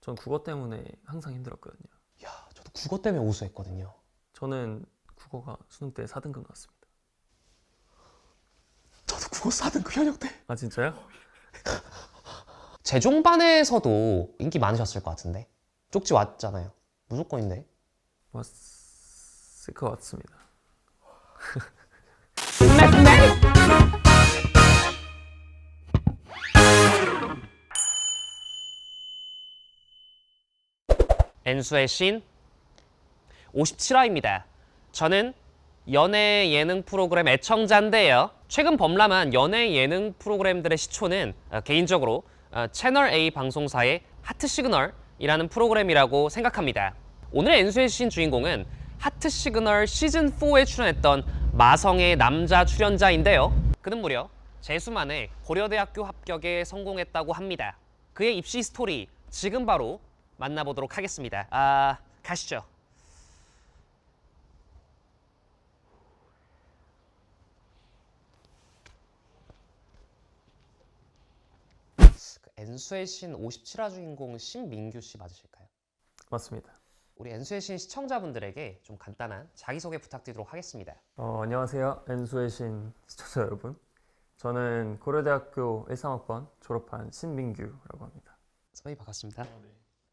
전 국어 때문에 항상 힘들었거든요. 야, 저도 국어 때문에 우수했거든요. 저는 국어가 수능 때 4등급 나왔습니다. 저도 국어 4등급 현역 때. 아 진짜요? 재종반에서도 인기 많으셨을 것 같은데. 쪽지 왔잖아요. 무조건인데. 왔을 것 같습니다. 엔수의 신 57화입니다. 저는 연애 예능 프로그램 애청자인데요. 최근 범람한 연애 예능 프로그램들의 시초는 개인적으로 채널 A 방송사의 하트 시그널이라는 프로그램이라고 생각합니다. 오늘의 엔수의 신 주인공은 하트 시그널 시즌 4에 출연했던 마성의 남자 출연자인데요. 그는 무려 재수만에 고려대학교 합격에 성공했다고 합니다. 그의 입시 스토리 지금 바로 만나보도록 하겠습니다. 가시죠. 엔수의 신 57화 주인공 신민규 씨 맞으실까요? 맞습니다. 우리 엔수의 신 시청자분들에게 좀 간단한 자기소개 부탁드리도록 하겠습니다. 안녕하세요. 엔수의 신 시청자 여러분. 저는 고려대학교 13학번 졸업한 신민규라고 합니다. 선배님 반갑습니다.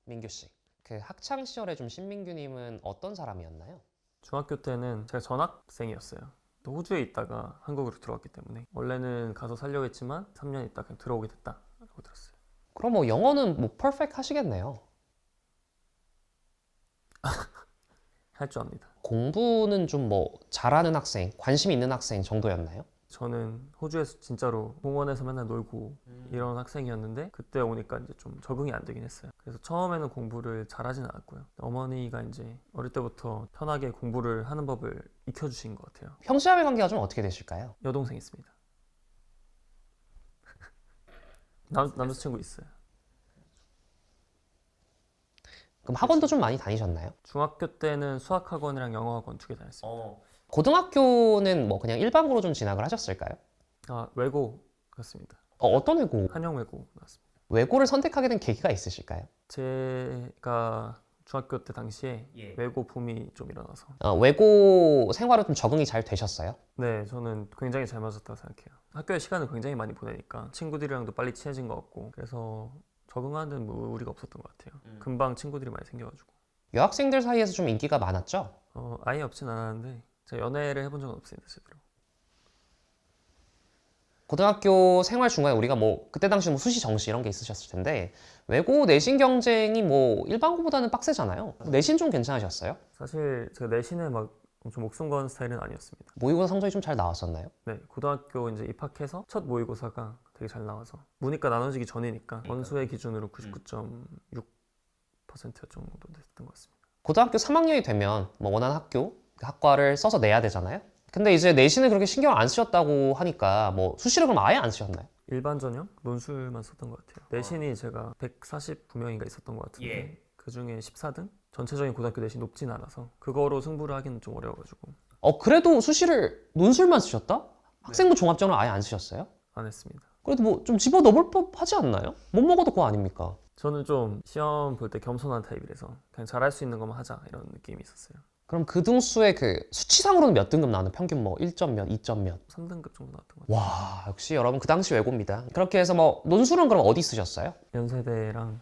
민규 씨. 그 학창 시절에 좀 신민규님은 어떤 사람이었나요? 중학교 때는 제가 전학생이었어요. 또 호주에 있다가 한국으로 들어왔기 때문에 원래는 가서 살려고 했지만 3년 있다 그냥 들어오게 됐다라고 들었어요. 그럼 뭐 영어는 뭐 퍼펙트 하시겠네요. 할 줄 압니다. 공부는 좀 뭐 잘하는 학생, 관심 있는 학생 정도였나요? 저는 호주에서 진짜로 공원에서 맨날 놀고 이런 학생이었는데 그때 오니까 이제 좀 적응이 안 되긴 했어요. 그래서 처음에는 공부를 잘하진 않았고요. 어머니가 이제 어릴 때부터 편하게 공부를 하는 법을 익혀주신 것 같아요. 형제자매 관계가 좀 어떻게 되실까요? 여동생 있습니다. 남자친구 있어요. 그럼 학원도 좀 많이 다니셨나요? 중학교 때는 수학학원이랑 영어학원 2개 다녔습니다. 고등학교는 뭐 그냥 일반고로 좀 진학을 하셨을까요? 외고 갔습니다. 어떤 외고? 한영 외고 나왔습니다. 외고를 선택하게 된 계기가 있으실까요? 제가 중학교 때 당시에 외고 붐이 좀 일어나서 외고 생활은 좀 적응이 잘 되셨어요? 네, 저는 굉장히 잘 맞았다고 생각해요. 학교에 시간을 굉장히 많이 보내니까 친구들이랑도 빨리 친해진 것 같고 그래서 적응하는 데는 뭐 무리가 없었던 것 같아요. 금방 친구들이 많이 생겨가지고 여학생들 사이에서 좀 인기가 많았죠? 아예 없진 않았는데 제가 연애를 해본 적은 없습니다, 제대로. 고등학교 생활 중간에 우리가 뭐 그때 당시 뭐 수시 정시 이런 게 있으셨을 텐데 외고 내신 경쟁이 뭐 일반고보다는 빡세잖아요. 내신 좀 괜찮으셨어요? 사실 제가 내신에 막 엄청 목숨 거는 스타일은 아니었습니다. 모의고사 성적이 좀 잘 나왔었나요? 네, 고등학교 이제 입학해서 첫 모의고사가 되게 잘 나와서 문이과 나눠지기 전이니까 원수의 기준으로 99.6% 정도 됐던 것 같습니다. 고등학교 3학년이 되면 뭐 원하는 학교, 그 학과를 써서 내야 되잖아요. 근데 이제 내신을 그렇게 신경 안 쓰셨다고 하니까 뭐 수시를 그럼 아예 안 쓰셨나요? 일반 전형 논술만 썼던 것 같아요. 내신이 제가 149명인가 있었던 것 같은데 그 중에 14등? 전체적인 고등학교 내신 높진 않아서 그거로 승부를 하기는 좀 어려워가지고 그래도 수시를 논술만 쓰셨다? 학생부 종합전을 아예 안 쓰셨어요? 안 했습니다. 그래도 뭐 좀 집어 넣을 법 하지 않나요? 못 먹어도 그거 아닙니까? 저는 좀 시험 볼 때 겸손한 타입이라서 그냥 잘할 수 있는 것만 하자 이런 느낌이 있었어요. 그럼 그 등수의 그 수치상으로는 몇 등급 나오는 평균 뭐 1점 몇, 2점 몇? 3등급 정도 나왔던 것 같아요. 와, 역시 여러분 그 당시 외고입니다. 그렇게 해서 뭐 논술은 그럼 어디 쓰셨어요? 연세대랑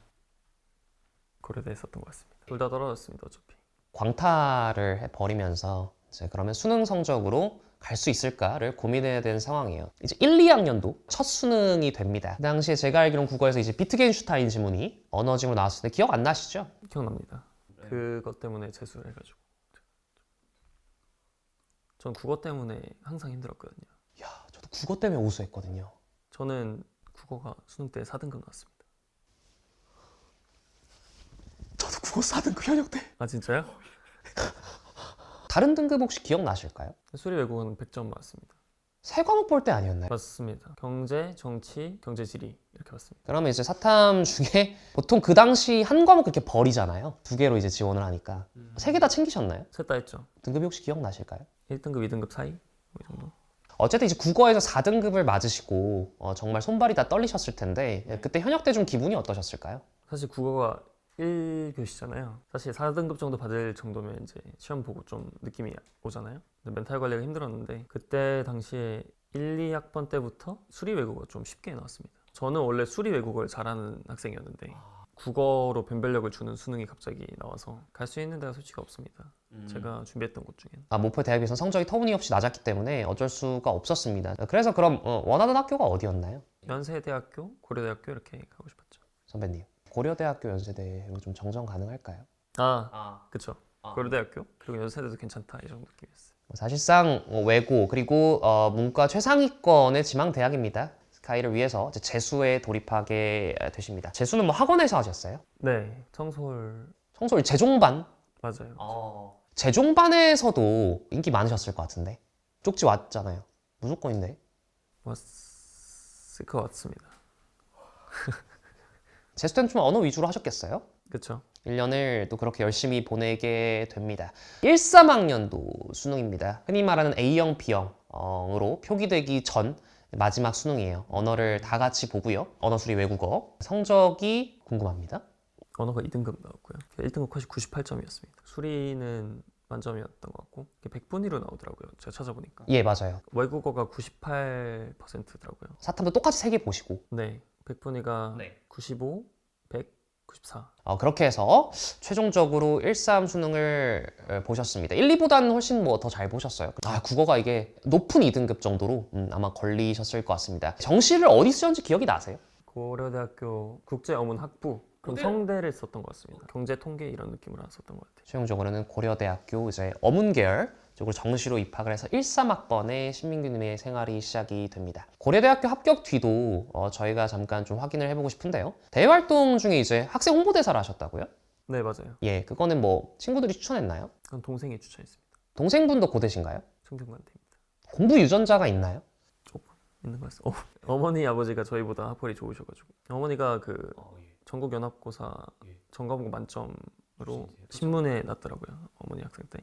고려대에 썼던 것 같습니다. 둘 다 떨어졌습니다, 어차피. 광탈을 해버리면서 이제 그러면 수능 성적으로 갈 수 있을까를 고민해야 되는 상황이에요. 이제 1, 2학년도 첫 수능이 됩니다. 그 당시에 제가 알기로는 국어에서 이제 비트겐슈타인 지문이 언어지문으로 나왔을 때 기억 안 나시죠? 기억납니다. 그것 때문에 재수를 해가지고. 전 국어 때문에 항상 힘들었거든요. 야, 저도 국어 때문에 우수했거든요. 저는 국어가 수능 때 4등급 나왔습니다. 저도 국어 4등급 현역 때. 아 진짜요? 다른 등급 혹시 기억나실까요? 수리 외국어는 100점 맞습니다. 세 과목 볼 때 아니었나요? 맞습니다. 경제, 정치, 경제지리 이렇게 봤습니다. 그러면 이제 사탐 중에 보통 그 당시 한 과목 그렇게 버리잖아요. 두 개로 이제 지원을 하니까. 세 개 다 챙기셨나요? 셋 다 했죠. 등급이 혹시 기억나실까요? 1등급, 2등급 사이? 뭐 이 정도. 어쨌든 이제 국어에서 4등급을 맞으시고 정말 손발이 다 떨리셨을 텐데 그때 현역 때 좀 기분이 어떠셨을까요? 사실 국어가 1교시잖아요. 사실 4등급 정도 받을 정도면 이제 시험 보고 좀 느낌이 오잖아요. 근데 멘탈 관리가 힘들었는데 그때 당시에 1, 2학번 때부터 수리 외국어 좀 쉽게 나왔습니다. 저는 원래 수리 외국어를 잘하는 학생이었는데 국어로 변별력을 주는 수능이 갑자기 나와서 갈 수 있는 데가 솔직히 없습니다. 제가 준비했던 곳 중엔. 목포 대학에서 성적이 터무니없이 낮았기 때문에 어쩔 수가 없었습니다. 그래서 그럼 원하던 학교가 어디였나요? 연세대학교, 고려대학교 이렇게 가고 싶었죠. 선배님, 고려대학교 연세대 이거 좀 정정 가능할까요? 그쵸. 고려대학교 그리고 연세대도 괜찮다 이 정도 느낌이었어요. 사실상 외고 그리고 문과 최상위권의 지망 대학입니다. 스카이를 위해서 이제 재수에 돌입하게 되십니다. 재수는 뭐 학원에서 하셨어요? 네, 청솔 청솔 재종반? 맞아요. 재종반에서도 인기 많으셨을 것 같은데 쪽지 왔잖아요. 무조건인데. 왔을 것 같습니다. 재수 때는 좀 언어 위주로 하셨겠어요? 그쵸. 1년을 또 그렇게 열심히 보내게 됩니다. 13학년도 수능입니다. 흔히 말하는 A형, B형으로 표기되기 전 마지막 수능이에요. 언어를 다 같이 보고요. 언어 수리 외국어. 성적이 궁금합니다. 언어가 2등급 나왔고요. 1등급 컷이 98점이었습니다. 수리는 만점이었던 것 같고 100분위로 나오더라고요. 제가 찾아보니까. 예, 맞아요. 외국어가 98%더라고요. 사탐도 똑같이 3개 보시고. 네, 100분위가 네. 95, 100, 94. 그렇게 해서 최종적으로 1, 3 수능을 보셨습니다. 1, 2보다는 훨씬 뭐 더 잘 보셨어요. 국어가 이게 높은 2등급 정도로 아마 걸리셨을 것 같습니다. 정시를 어디 쓰셨는지 기억이 나세요? 고려대학교 국제어문학부 그럼 성대를 썼던 것 같습니다. 경제 통계 이런 느낌으로 썼던 것 같아요. 최종적으로는 고려대학교 이제 어문계열 쪽으로 정시로 입학을 해서 1, 3학번에 신민규님의 생활이 시작이 됩니다. 고려대학교 합격 뒤도 저희가 잠깐 좀 확인을 해보고 싶은데요. 대외활동 중에 이제 학생 홍보대사를 하셨다고요? 네, 맞아요. 예, 그거는 뭐 친구들이 추천했나요? 그건 동생이 추천했습니다. 동생분도 고대신가요? 청경관대입니다. 공부 유전자가 있나요? 조금 있는 것 같습니다. 어머니 아버지가 저희보다 학벌이 좋으셔가지고 어머니가 그 전국연합고사 전과목 만점으로 신문에 났더라고요. 어머니 학생 때.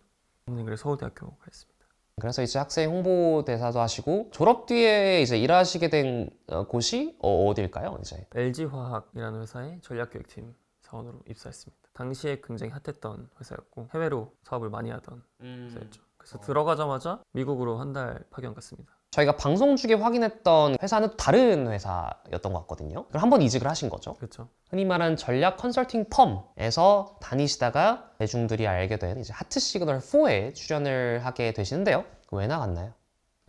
어머니 그래서 서울대학교 가셨습니다. 그래서 이제 학생 홍보대사도 하시고 졸업 뒤에 이제 일하시게 된 곳이 어딜까요? 이제 LG화학이라는 회사의 전략교육팀 사원으로 입사했습니다. 당시에 굉장히 핫했던 회사였고 해외로 사업을 많이 하던 회사였죠. 그래서 들어가자마자 미국으로 한 달 파견 갔습니다. 저희가 방송 중에 확인했던 회사는 다른 회사였던 것 같거든요. 그럼 한번 이직을 하신 거죠. 그렇죠. 흔히 말하는 전략 컨설팅 펌에서 다니시다가 대중들이 알게 된 이제 하트 시그널 4에 출연을 하게 되시는데요. 왜 나갔나요?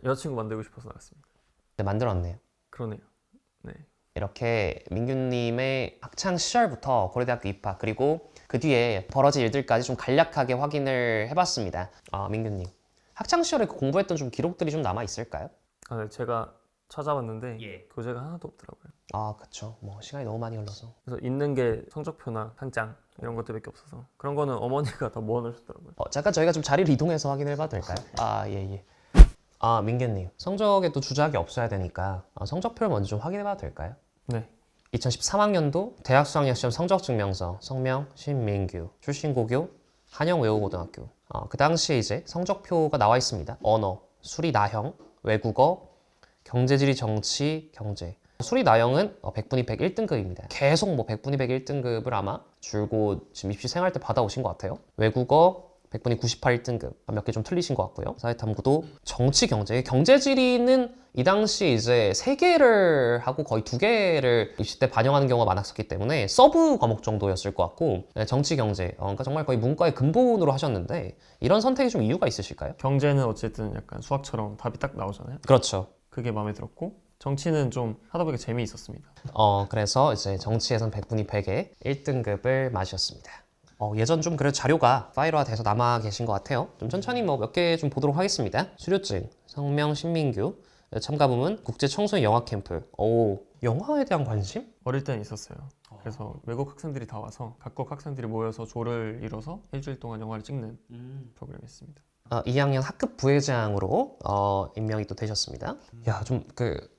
여자친구 만들고 싶어서 나갔습니다. 네, 만들었네요. 그러네요. 네. 이렇게 민규님의 학창 시절부터 고려대학교 입학 그리고 그 뒤에 벌어진 일들까지 좀 간략하게 확인을 해봤습니다. 민규님, 학창 시절에 공부했던 좀 기록들이 좀 남아 있을까요? 네, 제가 찾아봤는데 교재가 하나도 없더라고요. 그쵸. 뭐 시간이 너무 많이 흘러서. 그래서 있는 게 성적표나 상장 이런 것들밖에 없어서 그런 거는 어머니가 다 모아놓으셨더라고요. 잠깐 저희가 좀 자리를 이동해서 확인해봐도 될까요? 예. 민규님, 성적에 또 주작이 없어야 되니까 성적표를 먼저 좀 확인해봐도 될까요? 네. 2013학년도 대학 수학여시험 성적증명서 성명 신민규 출신 고교 한영외고고등학교. 그 당시에 이제 성적표가 나와 있습니다. 언어, 수리 나형, 외국어, 경제지리 정치, 경제. 수리 나형은 100분위 100 1등급입니다. 계속 뭐 100분위 100 1등급을 아마 줄곧 지금 입시 생활 때 받아오신 것 같아요. 외국어 100분위 98 1등급. 몇 개 좀 틀리신 것 같고요. 사회탐구도 정치, 경제. 경제지리는 이 당시 이제 3개를 하고 거의 2개를 입시 때 반영하는 경우가 많았었기 때문에 서브 과목 정도였을 것 같고 정치, 경제. 그러니까 정말 거의 문과의 근본으로 하셨는데 이런 선택이 좀 이유가 있으실까요? 경제는 어쨌든 약간 수학처럼 답이 딱 나오잖아요. 그렇죠. 그게 마음에 들었고 정치는 좀 하다 보니까 재미있었습니다. 그래서 이제 정치에선 100분위 100에 1등급을 맞으셨습니다. 예전 좀 그래도 자료가 파일화 돼서 남아 계신 것 같아요. 좀 천천히 뭐 몇 개 좀 보도록 하겠습니다. 수료증, 성명 신민규, 참가 부문 국제 청소년 영화 캠프. 영화에 대한 관심? 어릴 때는 있었어요. 그래서 외국 학생들이 다 와서 각국 학생들이 모여서 조를 이뤄서 일주일 동안 영화를 찍는 프로그램이었습니다. 2학년 학급 부회장으로 임명이 또 되셨습니다. 야, 좀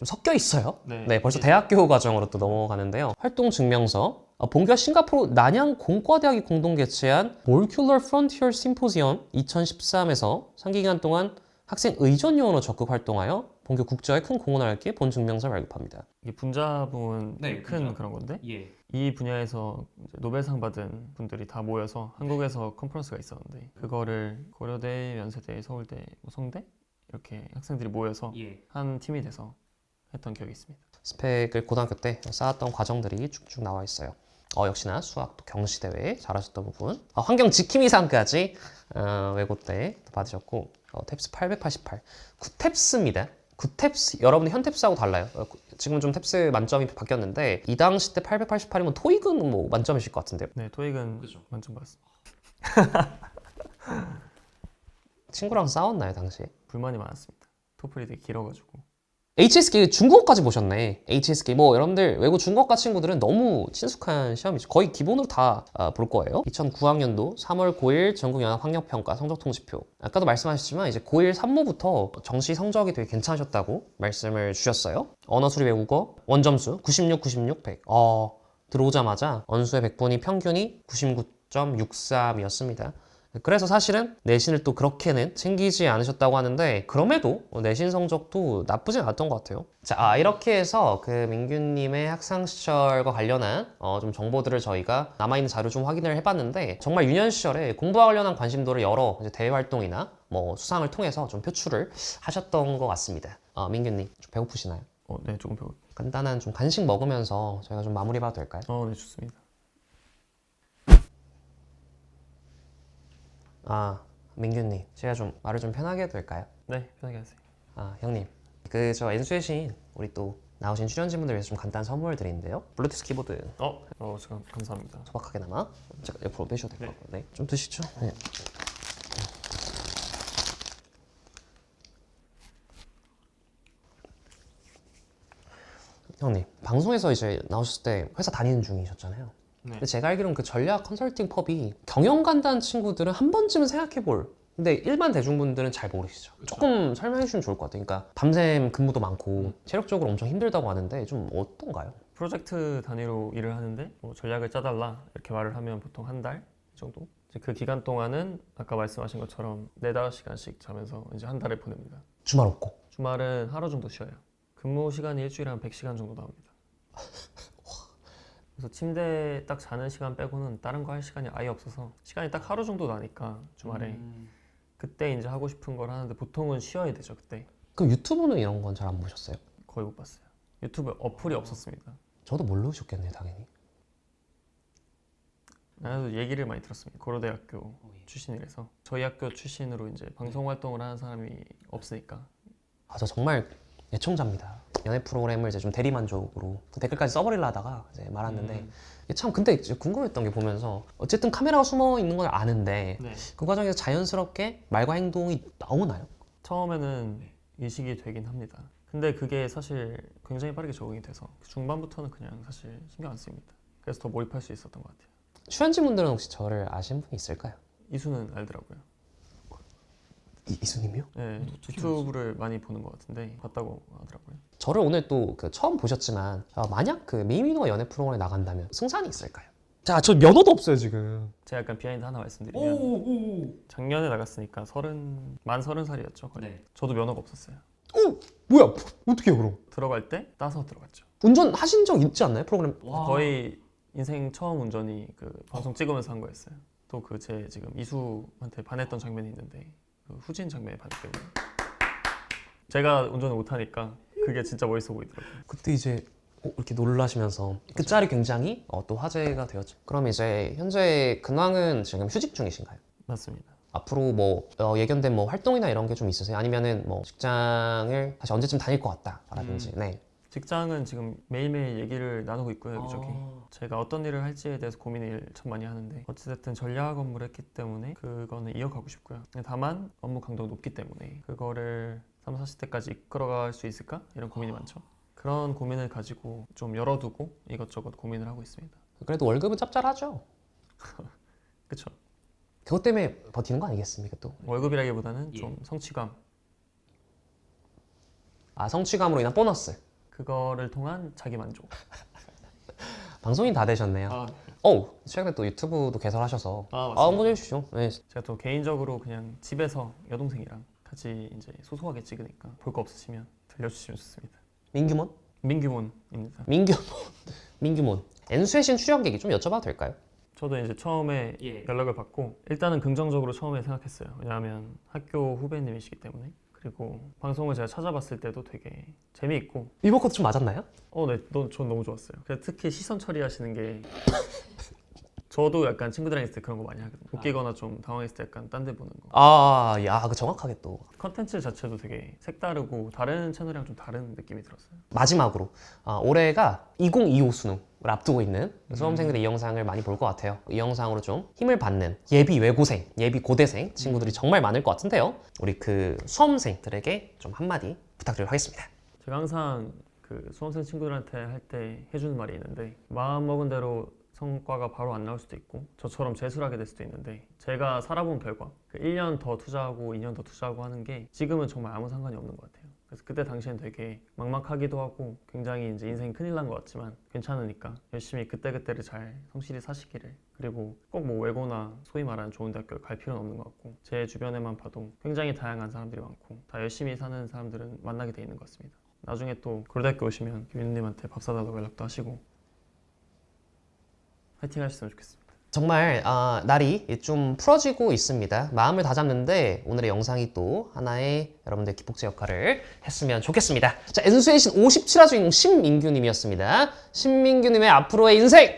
섞여 있어요. 네, 벌써 대학교 과정으로 또 넘어가는데요. 활동 증명서. 본교와 싱가포르 난양 공과대학이 공동 개최한 Molecular Frontier Symposium 2013에서 상기기간 동안 학생 의전 요원으로 적극 활동하여 본교 국저에 큰 공헌을 할게 본 증명서를 발급합니다. 이게 분자부은 네, 큰 분자. 그런 건데 예. 이 분야에서 이제 노벨상 받은 분들이 다 모여서 한국에서 컨퍼런스가 있었는데 그거를 고려대, 연세대, 서울대, 뭐 성대 이렇게 학생들이 모여서 예. 한 팀이 돼서 했던 기억이 있습니다. 스펙을 고등학교 때 쌓았던 과정들이 쭉쭉 나와 있어요. 역시나 수학도 경시대회 잘하셨던 부분, 환경 지킴이상까지 외고 때 받으셨고, 탭스 888 9탭스입니다. 9탭스 여러분들 현 탭스하고 달라요. 지금 좀 탭스 만점이 바뀌었는데 이 당시 때 888이면 토익은 뭐 만점이실 것 같은데요. 네, 토익은 그죠. 만점 받았습니다. 친구랑 싸웠나요 당시에? 불만이 많았습니다. 토플이 되게 길어가지고. HSK 중국어까지 보셨네. HSK 뭐 여러분들 외국 중국어과 친구들은 너무 친숙한 시험이죠. 거의 기본으로 다 볼 거예요. 2009학년도 3월 9일 전국연합학력평가 성적통지표. 아까도 말씀하셨지만 이제 고1 3모부터 정시 성적이 되게 괜찮으셨다고 말씀을 주셨어요. 언어 수리 외국어 원점수 96, 96, 100. 들어오자마자 언수의 100분위 평균이 99.63이었습니다. 그래서 사실은 내신을 또 그렇게는 챙기지 않으셨다고 하는데 그럼에도 내신 성적도 나쁘진 않았던 것 같아요. 자, 이렇게 해서 그 민규님의 학창 시절과 관련한 좀 정보들을 저희가 남아있는 자료 좀 확인을 해봤는데 정말 유년 시절에 공부와 관련한 관심도를 여러 이제 대외 활동이나 뭐 수상을 통해서 좀 표출을 하셨던 것 같습니다. 민규님 좀 배고프시나요? 네, 조금 배고. 간단한 좀 간식 먹으면서 저희가 좀 마무리해봐도 될까요? 네, 좋습니다. 민규님 제가 좀 말을 좀 편하게 해도 될까요? 네, 편하게 하세요. 형님 저 N수의 신 우리 또 나오신 출연진분들 위해서 좀 간단한 선물을 드리는데요. 블루투스 키보드 잠깐 감사합니다. 소박하게나마 제가 옆으로 빼셔도 될 것 같고 네. 좀 드시죠. 네. 형님 방송에서 이제 나오셨을 때 회사 다니는 중이셨잖아요. 네. 근데 제가 알기로는 그 전략 컨설팅 펍이 경영 간다는 친구들은 한 번쯤은 생각해볼. 근데 일반 대중분들은 잘 모르시죠. 조금 설명해 주시면 좋을 것 같아요. 그러니까 밤샘 근무도 많고 체력적으로 엄청 힘들다고 하는데 좀 어떤가요? 프로젝트 단위로 일을 하는데 뭐 전략을 짜달라 이렇게 말을 하면 보통 한 달 정도. 이제 그 기간 동안은 아까 말씀하신 것처럼 4-5시간씩 자면서 이제 한 달을 보냅니다. 주말 없고. 주말은 하루 정도 쉬어요. 근무 시간이 일주일에 한 100시간 정도 나옵니다. 그래서 침대에 딱 자는 시간 빼고는 다른 거 할 시간이 아예 없어서 시간이 딱 하루 정도 나니까 주말에 그때 이제 하고 싶은 걸 하는데 보통은 쉬어야 되죠 그때. 그럼 유튜브는 이런 건 잘 안 보셨어요? 거의 못 봤어요. 유튜브 어플이 없었습니다. 저도 모르셨겠네요 당연히. 나도 얘기를 많이 들었습니다. 고려대학교 출신이라서 저희 학교 출신으로 이제 방송 활동을 하는 사람이 없으니까. 저 정말 애청자입니다. 연애 프로그램을 이제 좀 대리만족으로 댓글까지 써버리려 하다가 이제 말았는데 이게 참 근데 이제 궁금했던 게 보면서 어쨌든 카메라가 숨어 있는 걸 아는데 네. 그 과정에서 자연스럽게 말과 행동이 나오나요? 처음에는 인식이 되긴 합니다. 근데 그게 사실 굉장히 빠르게 적응이 돼서 중반부터는 그냥 사실 신경 안 씁니다. 그래서 더 몰입할 수 있었던 것 같아요. 출연진분들은 혹시 저를 아시는 분이 있을까요? 이수는 알더라고요. 이수님이요? 네, 유튜브를 많이 보는 것 같은데 봤다고 하더라고요. 저를 오늘 또 처음 보셨지만 만약 그 미미노가 연애 프로그램에 나간다면 승산이 있을까요? 자, 저 면허도 없어요 지금. 제가 약간 비하인드 하나 말씀드리면 작년에 나갔으니까 만 30살이었죠 거의. 네. 저도 면허가 없었어요. 뭐야? 어떻게 해요 그럼? 들어갈 때 따서 들어갔죠. 운전하신 적 있지 않나요 프로그램? 거의 인생 처음 운전이 그 방송 찍으면서 한 거였어요. 또 그 제 지금 이수한테 반했던 장면이 있는데 그 후진 장면에 반했거든요. 제가 운전을 못하니까 그게 진짜 멋있어 보이더라고요. 그때 이제 이렇게 놀라시면서 그 짤이 굉장히 또 화제가 되었죠. 그럼 이제 현재 근황은 지금 휴직 중이신가요? 맞습니다. 앞으로 뭐 예견된 뭐 활동이나 이런 게 좀 있으세요? 아니면은 뭐 직장을 다시 언제쯤 다닐 것 같다라든지. 네. 직장은 지금 매일매일 얘기를 나누고 있고요 여기저기. 제가 어떤 일을 할지에 대해서 고민을 참 많이 하는데 어찌됐든 전략 업무를 했기 때문에 그거는 이어가고 싶고요. 다만 업무 강도가 높기 때문에 그거를 30, 40대까지 이끌어갈 수 있을까? 이런 고민이 많죠. 그런 고민을 가지고 좀 열어두고 이것저것 고민을 하고 있습니다. 그래도 월급은 짭짤하죠. 그쵸? 그것 때문에 버티는 거 아니겠습니까 또? 월급이라기보다는 좀 성취감, 성취감으로 인한 보너스. 그거를 통한 자기 만족. 방송인 다 되셨네요. 최근에 또 유튜브도 개설하셔서 맞습니다. 한번 해주시죠. 네. 제가 또 개인적으로 그냥 집에서 여동생이랑 같이 이제 소소하게 찍으니까 볼 거 없으시면 알려주시면 좋습니다. 민규몬? 민규몬입니다. 민규몬. 엔수의 신 출연계기 좀 여쭤봐도 될까요? 저도 이제 처음에 연락을 받고 일단은 긍정적으로 처음에 생각했어요. 왜냐하면 학교 후배님이시기 때문에. 그리고 방송을 제가 찾아봤을 때도 되게 재미있고 이번 것도 좀 맞았나요? 네, 전 너무 좋았어요. 특히 시선 처리하시는 게 저도 약간 친구들이랑 있을 때 그런 거 많이 하거든요. 웃기거나 좀 당황했을 때 약간 딴 데 보는 거. 야, 그 정확하게 또. 컨텐츠 자체도 되게 색다르고 다른 채널이랑 좀 다른 느낌이 들었어요. 마지막으로 올해가 2025 수능을 앞두고 있는 수험생들이 이 영상을 많이 볼 것 같아요. 이 영상으로 좀 힘을 받는 예비 외고생, 예비 고대생 친구들이 정말 많을 것 같은데요. 우리 그 수험생들에게 좀 한마디 부탁드리도록 하겠습니다. 제가 항상 그 수험생 친구들한테 할 때 해주는 말이 있는데 마음 먹은 대로 성과가 바로 안 나올 수도 있고 저처럼 재수를 하게 될 수도 있는데 제가 살아본 결과 1년 더 투자하고 2년 더 투자하고 하는 게 지금은 정말 아무 상관이 없는 것 같아요. 그래서 그때 당시엔 되게 막막하기도 하고 굉장히 이제 인생이 큰일 난 것 같지만 괜찮으니까 열심히 그때그때를 잘 성실히 사시기를, 그리고 꼭 뭐 외고나 소위 말하는 좋은 대학교를 갈 필요는 없는 것 같고 제 주변에만 봐도 굉장히 다양한 사람들이 많고 다 열심히 사는 사람들은 만나게 돼 있는 것 같습니다. 나중에 또 고려대학교 오시면 김윤님한테 밥 사달라고 연락도 하시고 파이팅 하셨으면 좋겠습니다. 정말 날이 좀 풀어지고 있습니다. 마음을 다잡는데 오늘의 영상이 또 하나의 여러분들의 기폭제 역할을 했으면 좋겠습니다. 자, 엔수의 신 57화 주인공 신민규님이었습니다. 신민규님의 앞으로의 인생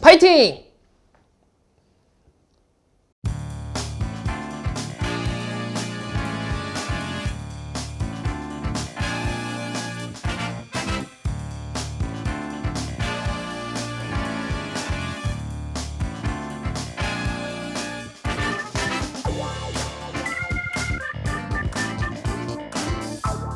파이팅!